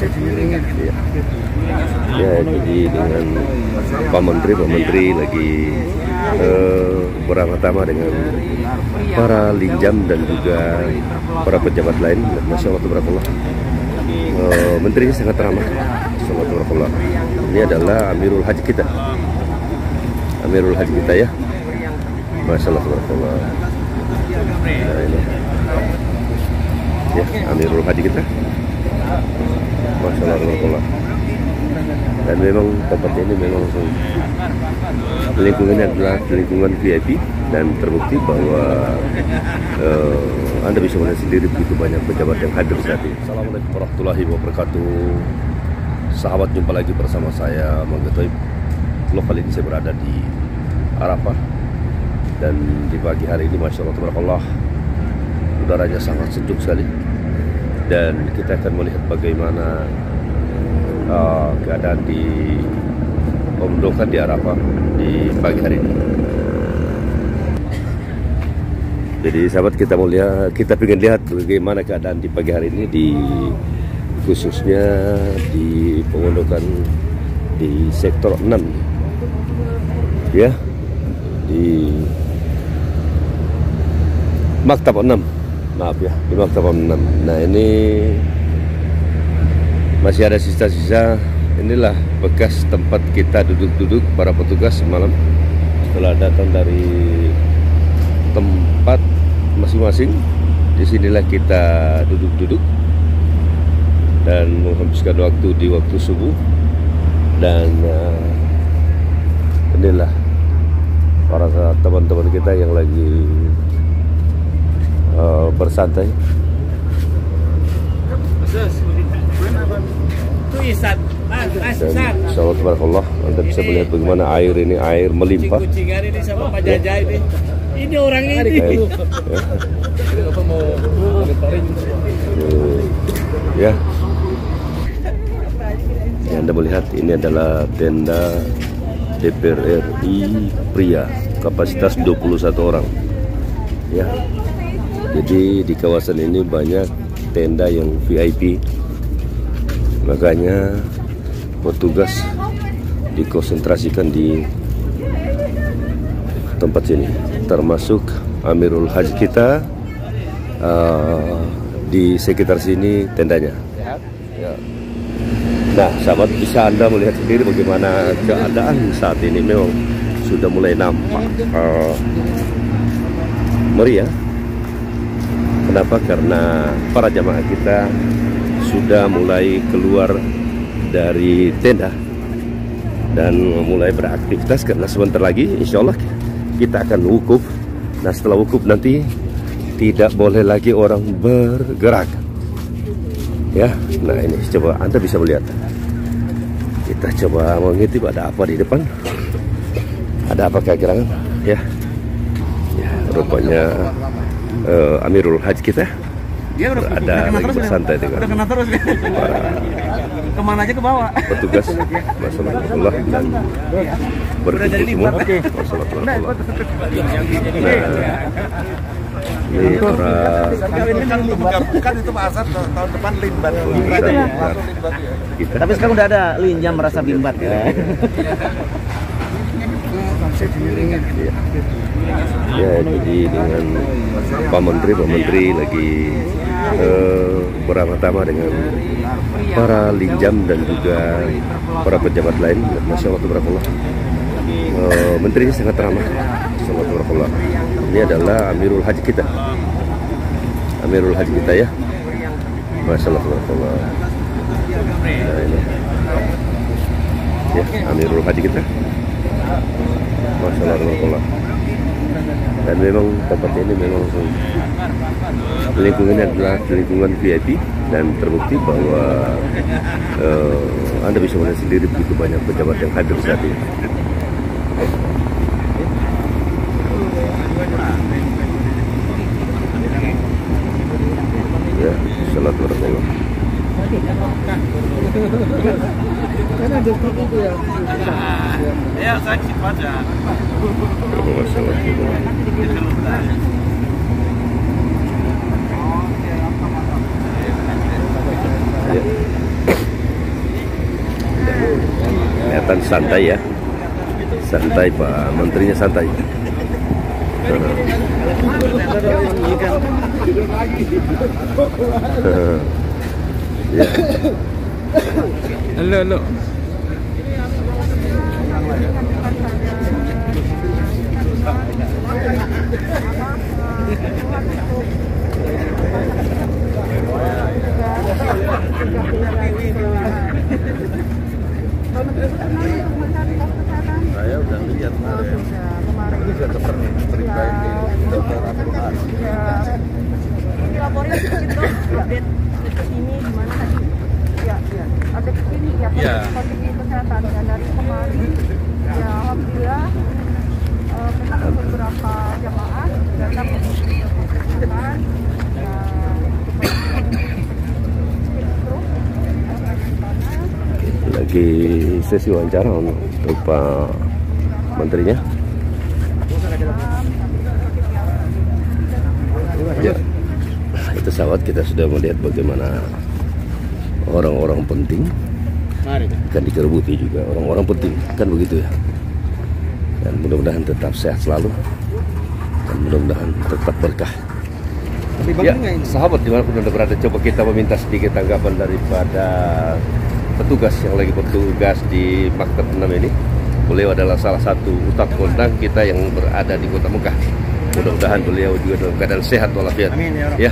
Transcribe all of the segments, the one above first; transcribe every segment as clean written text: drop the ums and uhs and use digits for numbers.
Ya. Ya, jadi dengan Pak Menteri lagi bersama dengan para linjam dan juga para pejabat lain. Masya Allah, tabarakallah. Menterinya sangat ramah. Masya Allah, tabarakallah. Ini adalah Amirul Haji kita. Amirul Haji kita ya. Masya Allah, tabarakallah. Nah, ini. Ya, Amirul Haji kita. Masya Allah, tabarakallah. Dan memang tempat ini memang lingkungannya adalah lingkungan VIP dan terbukti bahwa Anda bisa melihat sendiri begitu banyak pejabat yang hadir saat ini. Assalamualaikum warahmatullahi wabarakatuh. Sahabat, jumpa lagi bersama saya Mangga Thoib. Kali ini saya berada di Arafah dan di pagi hari ini Masya Allah, tabarakallah, udaranya sangat sejuk sekali dan kita akan melihat bagaimana keadaan di pemondokan di Arafah di pagi hari ini. Jadi sahabat, kita ingin lihat bagaimana keadaan di pagi hari ini khususnya di pemondokan di sektor 6 ya, di Maktab 6, maaf ya, di Maktab 6. Nah, ini masih ada sisa-sisa, inilah bekas tempat kita duduk-duduk para petugas semalam setelah datang dari tempat masing-masing. Disinilah kita duduk-duduk dan menghabiskan waktu di waktu subuh. Dan inilah para teman-teman kita yang lagi bersantai. Dan insyaallah tabarakallah, Anda bisa melihat bagaimana air ini, air melimpah. Ini sama Pak Jajah ini. Ini orangnya ini. Ya. Yang Anda melihat ini adalah tenda DPR RI pria, kapasitas 21 orang. Ya. Jadi di kawasan ini banyak tenda yang VIP. Makanya petugas dikonsentrasikan di tempat sini, termasuk Amirul Haji kita di sekitar sini tendanya. Nah, sahabat, bisa Anda melihat sendiri bagaimana keadaan saat ini. Memang sudah mulai nampak meriah. Kenapa? Karena para jamaah kita sudah mulai keluar dari tenda dan mulai beraktivitas, karena sebentar lagi insya Allah kita akan wukuf. Nah, setelah wukuf nanti tidak boleh lagi orang bergerak ya. Nah, ini coba Anda bisa melihat, kita coba mengintip ada apa di depan, ada apa gerangan ya. Ya, rupanya Amirul Haji kita dia ada lagi bersantai dengan kena terus para kemana aja ke bawah petugas. Masalah dan berkumpul semua. Masalah. Ini para kan itu Pak Asad tahun depan limbat. Kita. Tapi sekarang udah ada linjam merasa bimbat ya. Ya, jadi dengan Pak Menteri lagi bersama dengan para linjam dan juga para pejabat lain. Masya Allah, tabarakallah. Menterinya sangat ramah. Masya Allah, tabarakallah. Ini adalah Amirul Haji kita. Amirul Haji kita ya. Masya Allah, tabarakallah. Nah, ini. Ya, Amirul Haji kita. Masya Allah, tabarakallah. Dan memang tempat ini memang lingkungannya adalah lingkungan VIP dan terbukti bahwa Anda bisa melihat sendiri begitu banyak pejabat yang hadir saat ini. Ya, salat barakallah. Kan ada itu ya. Ya, sakit aja. Masalah itu. Ya. mudah-mudahan santai ya. Santai Pak Menterinya, santai. Ya. Halo. Saya udah lihat kemarin. Ini sudah seperti terkait dokter Abdullah. Dilaporin sedikit dong, update ini gimana tadi? Ya, update ini ya, kondisi kesehatan dan dari kemarin ya alhamdulillah memang beberapa jamaah datang untuk kesehatan lagi sesi wawancara untuk Pak Menterinya. Ya, itu sahabat, kita sudah melihat bagaimana orang-orang penting akan dikerebuti juga, orang-orang penting kan begitu ya. Dan mudah-mudahan tetap sehat selalu dan mudah-mudahan tetap berkah. Ya, sahabat dimanapun Anda berada, coba kita meminta sedikit tanggapan daripada petugas yang lagi bertugas di Maktab 6 ini. Beliau adalah salah satu ustadz kondang kita yang berada di Kota Mekah. Mudah-mudahan beliau juga dalam keadaan sehat walafiat. Amin ya Rabb. Ya.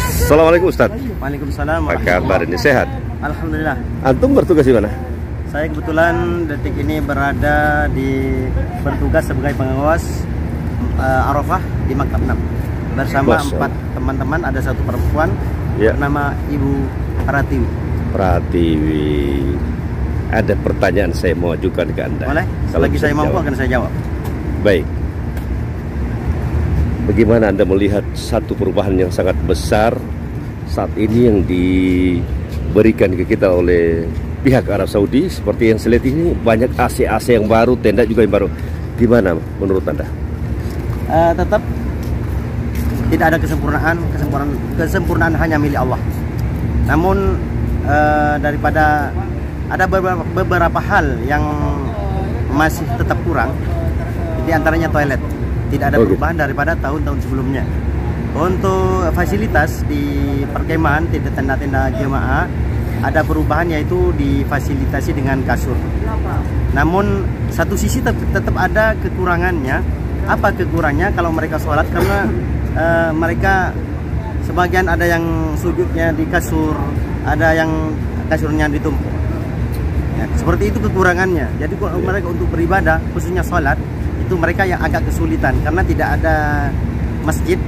Assalamualaikum Ustadz. Waalaikumsalam. Apa kabar ini, sehat? Alhamdulillah. Antum bertugas di mana? Saya kebetulan detik ini bertugas sebagai pengawas Arafah di Maktab 6 bersama Masya 4 teman-teman. Ada satu perempuan Ya. bernama Ibu Pratiwi. Pratiwi, ada pertanyaan saya mau ajukan ke Anda. Boleh? Kalau Selagi bisa saya mampu jawab. akan saya jawab. Baik. Bagaimana Anda melihat satu perubahan yang sangat besar saat ini yang diberikan ke kita oleh pihak Arab Saudi? Seperti yang saya lihat ini banyak AC-AC yang baru, tenda juga yang baru. Gimana menurut Anda? Tetap tidak ada kesempurnaan hanya milik Allah. Namun daripada ada beberapa hal yang masih tetap kurang, di antaranya toilet. Tidak ada perubahan daripada tahun-tahun sebelumnya. Untuk fasilitas di perkemahan, tenda-tenda jemaah, ada perubahan, yaitu difasilitasi dengan kasur. Namun satu sisi tetap ada kekurangannya. Apa kekurangannya? Kalau mereka sholat, karena mereka sebagian ada yang sujudnya di kasur, ada yang kasurnya ditumpuk. Ya, seperti itu kekurangannya. Jadi mereka untuk beribadah, khususnya sholat, itu mereka yang agak kesulitan karena tidak ada masjid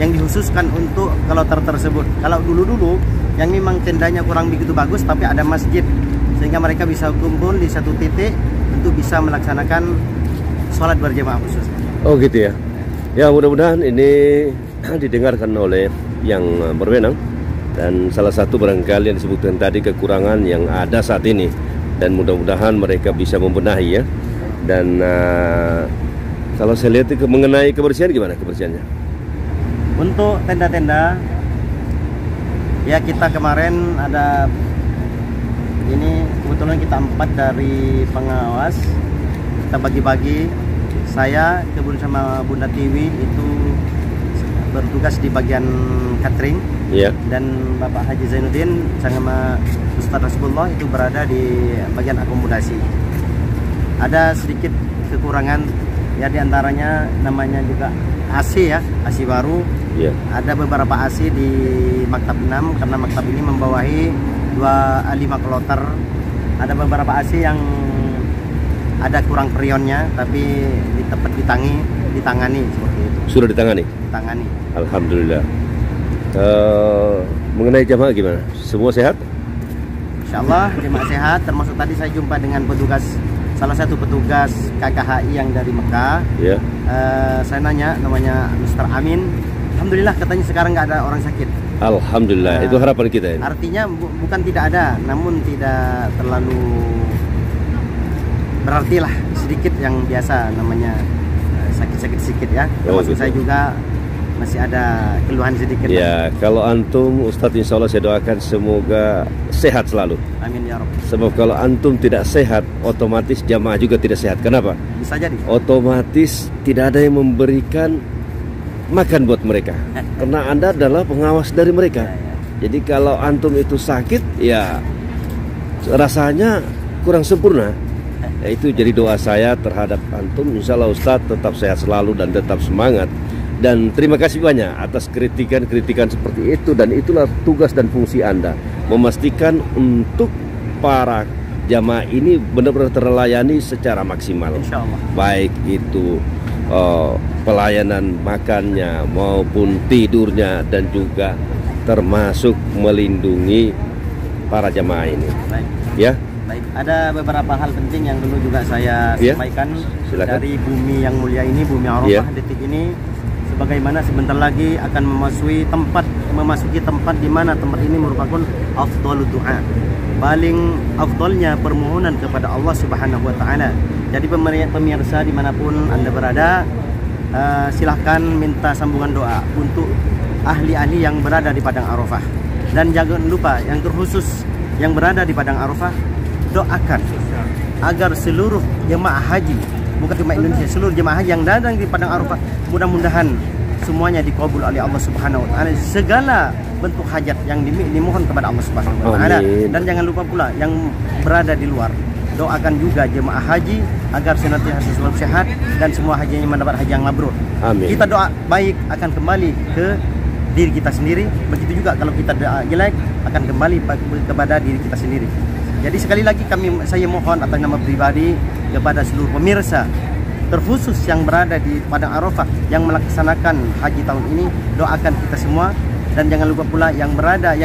yang dikhususkan untuk kloter tersebut. Kalau dulu-dulu yang memang tendanya kurang begitu bagus, tapi ada masjid sehingga mereka bisa kumpul di satu titik untuk bisa melaksanakan sholat berjamaah khusus. Oh gitu ya. Ya, mudah-mudahan ini didengarkan oleh yang berwenang, dan salah satu barangkali yang disebutkan tadi kekurangan yang ada saat ini, dan mudah-mudahan mereka bisa membenahi ya. Dan kalau saya lihat mengenai kebersihan, gimana kebersihannya? Untuk tenda-tenda, ya kita kemarin ada ini, kebetulan kita 4 dari pengawas, kita bagi-bagi. Saya bersama Bunda Tiwi itu bertugas di bagian catering, Ya. dan Bapak Haji Zainuddin sama Ustadz Rasulullah itu berada di bagian akomodasi. Ada sedikit kekurangan ya, diantaranya namanya juga AC ya, AC baru. Ya. Ada beberapa AC di Maktab 6 karena maktab ini membawahi 5 kloter. Ada beberapa AC yang ada kurang freonnya, tapi tetap ditangani seperti itu. Sudah ditangani? Ditangani. Alhamdulillah. Mengenai jamaah gimana? Semua sehat? Insyaallah jemaah sehat, termasuk tadi saya jumpa dengan salah satu petugas KKHI yang dari Mekah. Ya. Saya nanya, namanya Mr. Amin. Alhamdulillah katanya sekarang nggak ada orang sakit. Alhamdulillah, itu harapan kita ini. Artinya bukan tidak ada, namun tidak terlalu berarti lah, sedikit yang biasa namanya sakit-sakit sedikit ya. Termasuk saya juga masih ada keluhan sedikit. Ya, kalau antum Ustadz, insya Allah saya doakan semoga sehat selalu. Amin ya Rabb. Sebab kalau antum tidak sehat, otomatis jamaah juga tidak sehat. Kenapa? Bisa jadi. Otomatis tidak ada yang memberikan makan buat mereka. Karena Anda adalah pengawas dari mereka. Jadi kalau antum itu sakit, ya rasanya kurang sempurna. Ya, itu jadi doa saya terhadap antum. Insya Allah Ustadz tetap sehat selalu dan tetap semangat. Dan terima kasih banyak atas kritikan-kritikan seperti itu. Dan itulah tugas dan fungsi Anda, memastikan untuk para jamaah ini benar-benar terlayani secara maksimal. Insya Allah. Baik itu pelayanan makannya maupun tidurnya, dan juga termasuk melindungi para jamaah ini. Baik. Ya. Baik, ada beberapa hal penting yang dulu juga saya Ya, sampaikan. silakan. Dari bumi yang mulia ini, bumi Arafah, Ya. detik ini, sebagaimana sebentar lagi akan memasuki tempat di mana tempat ini merupakan afdhalud du'a, paling afdalnya permohonan kepada Allah Subhanahu wa taala. Jadi pemirsa dimanapun Anda berada, silahkan minta sambungan doa untuk ahli-ahli yang berada di Padang Arafah. Dan jangan lupa yang terkhusus yang berada di Padang Arafah, doakan agar seluruh jemaah haji, bukan cuma Indonesia, seluruh jemaah haji yang datang di Padang Arafah, mudah-mudahan semuanya dikabul oleh Allah Subhanahu wa taala, segala bentuk hajat yang dimohon kepada Allah Subhanahu wa taala. Dan jangan lupa pula yang berada di luar, doakan juga jemaah haji agar senantiasa selalu sehat dan semua hajinya mendapat haji yang mabrur. Amin. Kita doa baik akan kembali ke diri kita sendiri, begitu juga kalau kita doa jelek akan kembali kepada diri kita sendiri. Jadi sekali lagi saya mohon atas nama pribadi kepada seluruh pemirsa, terkhusus yang berada di Padang Arafah yang melaksanakan haji tahun ini, doakan kita semua. Dan jangan lupa pula yang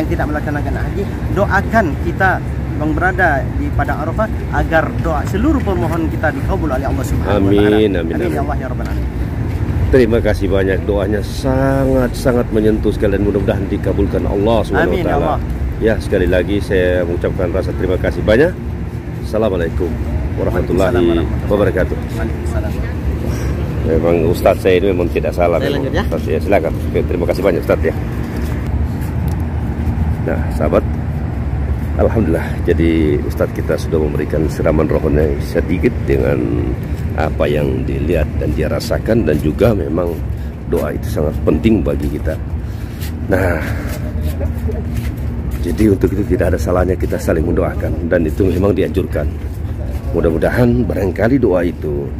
tidak melaksanakan haji, doakan kita yang berada di Padang Arafah agar doa seluruh permohonan kita dikabul oleh Allah Subhanahu wa taala. Amin, amin, amin. Ya Allah ya Rabbal alamin. Terima kasih banyak, doanya sangat-sangat menyentuh sekali, dan mudah-mudahan dikabulkan Allah Subhanahu wa Amin, ya taala. Allah. Ya, sekali lagi saya mengucapkan rasa terima kasih banyak. Assalamualaikum warahmatullahi wabarakatuh. Waalaikumsalam. Memang Ustadz saya ini memang tidak salah. Saya lanjut ya? Ustadz, ya silakan. Oke, terima kasih banyak Ustadz ya. Nah sahabat, alhamdulillah, jadi Ustadz kita sudah memberikan siraman rohnya sedikit dengan apa yang dilihat dan dia rasakan, dan juga memang doa itu sangat penting bagi kita. Nah, jadi untuk itu tidak ada salahnya kita saling mendoakan, dan itu memang dianjurkan. Mudah-mudahan barangkali doa itu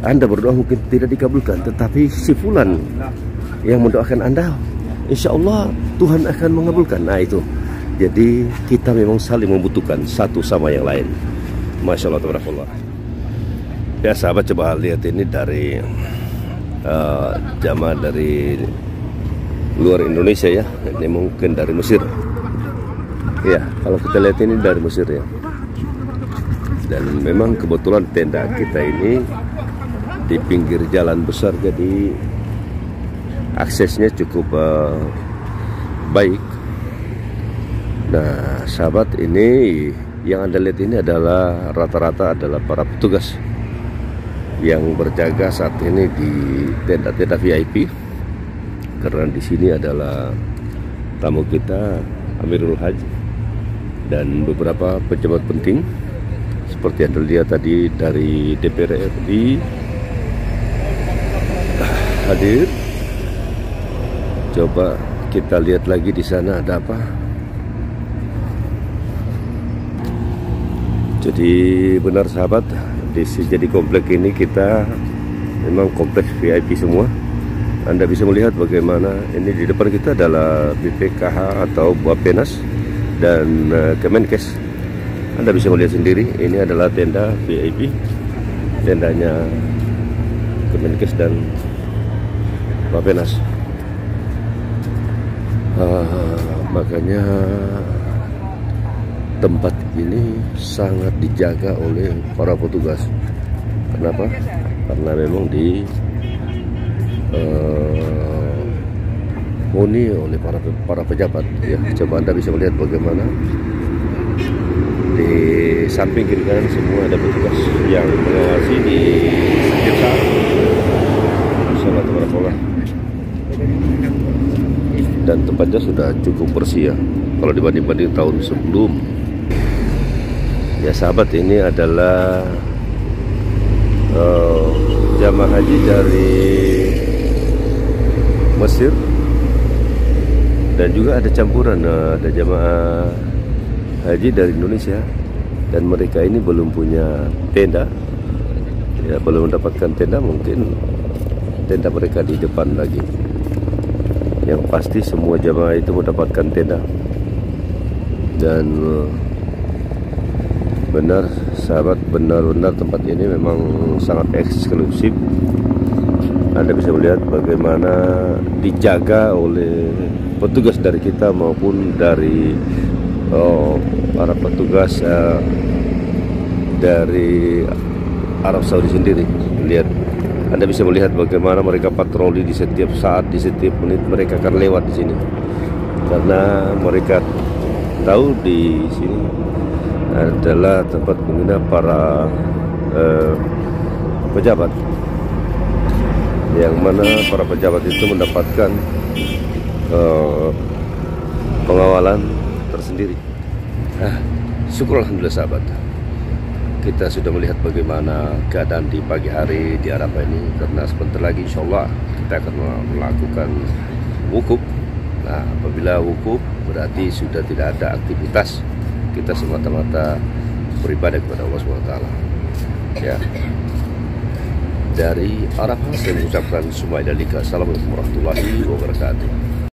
Anda berdoa mungkin tidak dikabulkan, tetapi si fulan yang mendoakan Anda, insya Allah Tuhan akan mengabulkan. Nah itu, jadi kita memang saling membutuhkan satu sama yang lain. Masya Allah, tabarakallah. Ya sahabat, coba lihat ini dari jamaah dari luar Indonesia ya. Ini mungkin dari Mesir. Ya, kalau kita lihat ini dari Mesir ya. Dan memang kebetulan tenda kita ini di pinggir jalan besar, jadi aksesnya cukup baik. Nah sahabat, ini yang Anda lihat ini adalah rata-rata adalah para petugas yang berjaga saat ini di tenda-tenda VIP, karena di sini adalah tamu kita Amirul Haji dan beberapa pejabat penting seperti Anda lihat tadi dari DPR RI hadir. Coba kita lihat lagi di sana ada apa. Jadi benar sahabat, jadi komplek ini kita memang kompleks VIP semua. Anda bisa melihat bagaimana ini di depan kita adalah BPKH atau Bappenas dan Kemenkes. Anda bisa melihat sendiri, ini adalah tenda VIP, tendanya Kemenkes dan Bappenas. Makanya tempat ini sangat dijaga oleh para petugas. Kenapa? Karena memang huni oleh para pejabat ya. Coba Anda bisa melihat bagaimana di samping kiri kanan semua ada petugas yang mengawasi di setiap saat. Assalamualaikum. Dan tempatnya sudah cukup bersih ya, kalau dibanding tahun sebelum Ya sahabat, ini adalah jamaah haji dari Mesir, dan juga ada campuran, ada jamaah haji dari Indonesia, dan mereka ini belum punya tenda, ya belum mendapatkan tenda, mungkin tenda mereka di depan lagi. Yang pasti semua jamaah itu mendapatkan tenda. Dan benar sahabat, benar-benar tempat ini memang sangat eksklusif. Anda bisa melihat bagaimana dijaga oleh petugas dari kita maupun dari para petugas dari Arab Saudi sendiri. Lihat, Anda bisa melihat bagaimana mereka patroli di setiap saat, di setiap menit mereka akan lewat di sini, karena mereka tahu di sini adalah tempat menginap para pejabat, yang mana para pejabat itu mendapatkan pengawalan tersendiri. Syukur alhamdulillah sahabat, kita sudah melihat bagaimana keadaan di pagi hari di Arafah ini, karena sebentar lagi insya Allah kita akan melakukan wukuf. Nah, apabila wukuf berarti sudah tidak ada aktivitas, kita semata-mata beribadah kepada Allah SWT. Ya, dari Arafah saya mengucapkan Assalamualaikum warahmatullahi wabarakatuh.